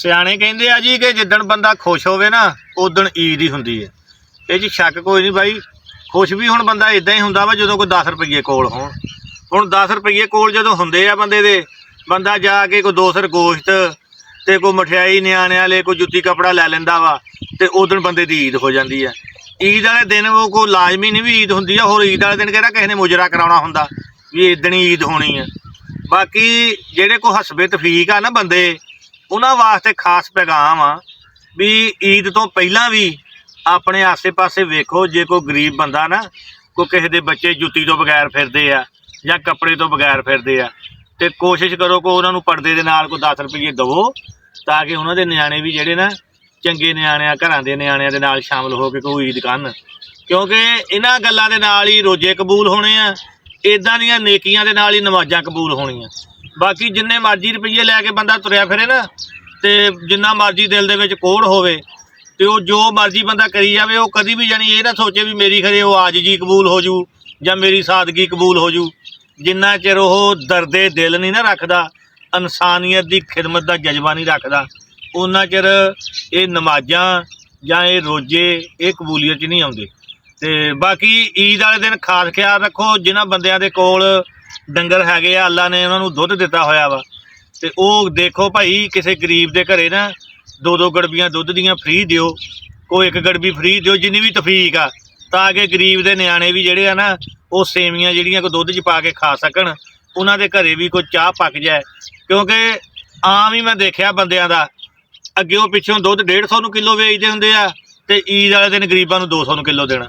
ਸਿਆਣੇ ਕਹਿੰਦੇ ਆ ਜੀ ਕਿ ਜਿੱਦਣ ਬੰਦਾ ਖੁਸ਼ ਹੋਵੇ ਨਾ ਉਦਣ ਈਦ ਹੀ ਹੁੰਦੀ ਹੈ। ਇਹ 'ਚ ਸ਼ੱਕ ਕੋਈ ਨਹੀਂ ਬਾਈ। ਖੁਸ਼ ਵੀ ਹੁਣ ਬੰਦਾ ਇਦਾਂ ਹੀ ਹੁੰਦਾ ਵਾ ਜਦੋਂ ਕੋਈ 10 ਰੁਪਈਏ ਕੋਲ ਹੋਣ। ਹੁਣ 10 ਰੁਪਈਏ ਕੋਲ ਜਦੋਂ ਹੁੰਦੇ ਆ ਬੰਦੇ ਦੇ, ਬੰਦਾ ਜਾ ਕੇ ਕੋਈ 2 ਸਿਰ ਗੋਸ਼ਤ ਤੇ ਕੋਈ ਮਠਿਆਈ ਨਿਆਣੇ ਵਾਲੇ ਕੋਈ ਜੁੱਤੀ ਕੱਪੜਾ ਲੈ ਲੈਂਦਾ ਵਾ ਤੇ ਉਦਣ ਬੰਦੇ ਦੀ ਈਦ ਹੋ ਜਾਂਦੀ ਹੈ। ਈਦ ਵਾਲੇ ਦਿਨ ਉਹ ਕੋਈ ਲਾਜ਼ਮੀ ਨਹੀਂ ਵੀ ਈਦ ਹੁੰਦੀ ਆ। ਹੋਰ ਈਦ ਵਾਲੇ ਦਿਨ ਕਿਹੜਾ ਕਿਸੇ ਨੇ ਮੁਜਰਾ ਕਰਾਉਣਾ ਹੁੰਦਾ ਵੀ ਇਦਣ ਹੀ ਈਦ ਹੋਣੀ ਆ। ਬਾਕੀ ਜਿਹੜੇ ਕੋਈ ਹਸਬੇ ਤਫੀਕ ਆ ਨਾ ਬੰਦੇ, ਉਹਨਾਂ ਵਾਸਤੇ ਖਾਸ ਪੈਗਾਮ ਆ ਵੀ ਈਦ ਤੋਂ ਪਹਿਲਾਂ ਵੀ ਆਪਣੇ ਆਸੇ ਪਾਸੇ ਵੇਖੋ। ਜੇ ਕੋਈ ਗਰੀਬ ਬੰਦਾ ਨਾ, ਕੋਈ ਕਿਸੇ ਦੇ ਬੱਚੇ ਜੁੱਤੀ ਤੋਂ ਬਗੈਰ ਫਿਰਦੇ ਆ ਜਾਂ ਕੱਪੜੇ ਤੋਂ ਬਗੈਰ ਫਿਰਦੇ ਆ, ਤੇ ਕੋਸ਼ਿਸ਼ ਕਰੋ ਕਿ ਉਹਨਾਂ ਨੂੰ ਪਰਦੇ ਦੇ ਨਾਲ ਕੋਈ 10 ਰੁਪਈਏ ਦੇਵੋ ਤਾਂ ਕਿ ਉਹਨਾਂ ਦੇ ਨਿਆਣੇ ਵੀ ਜਿਹੜੇ ਨਾ ਚੰਗੇ ਨਿਆਣਿਆਂ ਘਰਾਂ ਦੇ ਨਿਆਣਿਆਂ ਦੇ ਨਾਲ ਸ਼ਾਮਲ ਹੋ ਕੇ ਕੋਈ ਈਦ ਕਰਨ। ਕਿਉਂਕਿ ਇਹਨਾਂ ਗੱਲਾਂ ਦੇ ਨਾਲ ਹੀ ਰੋਜ਼ੇ ਕਬੂਲ ਹੋਣੇ ਆ, ਇੱਦਾਂ ਦੀਆਂ ਨੇਕੀਆਂ ਦੇ ਨਾਲ ਹੀ ਨਮਾਜ਼ਾਂ ਕਬੂਲ ਹੋਣੀਆਂ। ਬਾਕੀ ਜਿੰਨੇ ਮਰਜ਼ੀ ਰੁਪਈਏ ਲੈ ਕੇ ਬੰਦਾ ਤੁਰਿਆ ਫਿਰੇ ਨਾ, ਤੇ ਜਿੰਨਾ ਮਰਜ਼ੀ ਦਿਲ ਦੇ ਵਿੱਚ ਕੋਹੜ ਹੋਵੇ, ਤੇ ਉਹ ਜੋ ਮਰਜ਼ੀ ਬੰਦਾ ਕਰੀ ਜਾਵੇ, ਉਹ ਕਦੀ ਵੀ ਜਾਣੀ ਇਹ ਨਾ ਸੋਚੇ ਵੀ ਮੇਰੀ ਖਰੇ ਉਹ ਆਜਜੀ ਕਬੂਲ ਹੋ ਜੂ ਜਾਂ ਮੇਰੀ ਸਾਦਗੀ ਕਬੂਲ ਹੋ ਜੂ। ਜਿੰਨਾ ਚਿਰ ਉਹ ਦਰਦੇ ਦਿਲ ਨਹੀਂ ਨਾ ਰੱਖਦਾ, ਇਨਸਾਨੀਅਤ ਦੀ ਖਿਦਮਤ ਦਾ ਜਜ਼ਬਾ ਨਹੀਂ ਰੱਖਦਾ, ਉਹਨਾਂ ਚਿਰ ਇਹ ਨਮਾਜ਼ਾਂ ਜਾਂ ਇਹ ਰੋਜ਼ੇ ਇਹ ਕਬੂਲੀਅਤ 'ਚ ਨਹੀਂ ਆਉਂਦੇ। ਤੇ ਬਾਕੀ ਈਦ ਵਾਲੇ ਦਿਨ ਖਾਸ ਖਿਆਲ ਰੱਖੋ, ਜਿਨ੍ਹਾਂ ਬੰਦਿਆਂ ਦੇ ਕੋਲ ਡੰਗਰ ਹੈਗੇ ਆ, ਅੱਲਾ ਨੇ ਉਹਨਾਂ ਨੂੰ ਦੁੱਧ ਦਿੱਤਾ ਹੋਇਆ ਵਾ, ਤੇ ਉਹ ਦੇਖੋ ਭਾਈ ਕਿਸੇ ਗਰੀਬ ਦੇ ਘਰੇ ਨਾ 2-2 ਗੜਬੀਆਂ ਦੁੱਧ ਦੀਆਂ ਫ੍ਰੀ ਦਿਓ, ਕੋਈ 1 ਗੜਬੀ ਫ੍ਰੀ ਦਿਓ, ਜਿੰਨੀ ਵੀ ਤਫੀਕ ਆ, ਤਾਂ ਕਿ ਗਰੀਬ ਦੇ ਨਿਆਣੇ ਵੀ ਜਿਹੜੇ ਆ ਨਾ ਉਹ ਸੇਵੀਆਂ ਜਿਹੜੀਆਂ ਕੋਈ ਦੁੱਧ 'ਚ ਪਾ ਕੇ ਖਾ ਸਕਣ, ਉਹਨਾਂ ਦੇ ਘਰੇ ਵੀ ਕੋਈ ਚਾਹ ਪੱਕ ਜਾਏ। ਕਿਉਂਕਿ ਆਮ ਹੀ ਮੈਂ ਦੇਖਿਆ ਬੰਦਿਆਂ ਦਾ, ਅੱਗੇ ਉਹ ਪਿੱਛੋਂ ਦੁੱਧ 150 ਨੂੰ ਕਿਲੋ ਵੇਚਦੇ ਹੁੰਦੇ ਆ, ਤੇ ਈਦ ਵਾਲੇ ਦਿਨ ਗਰੀਬਾਂ ਨੂੰ 200 ਨੂੰ ਕਿਲੋ ਦੇਣਾ।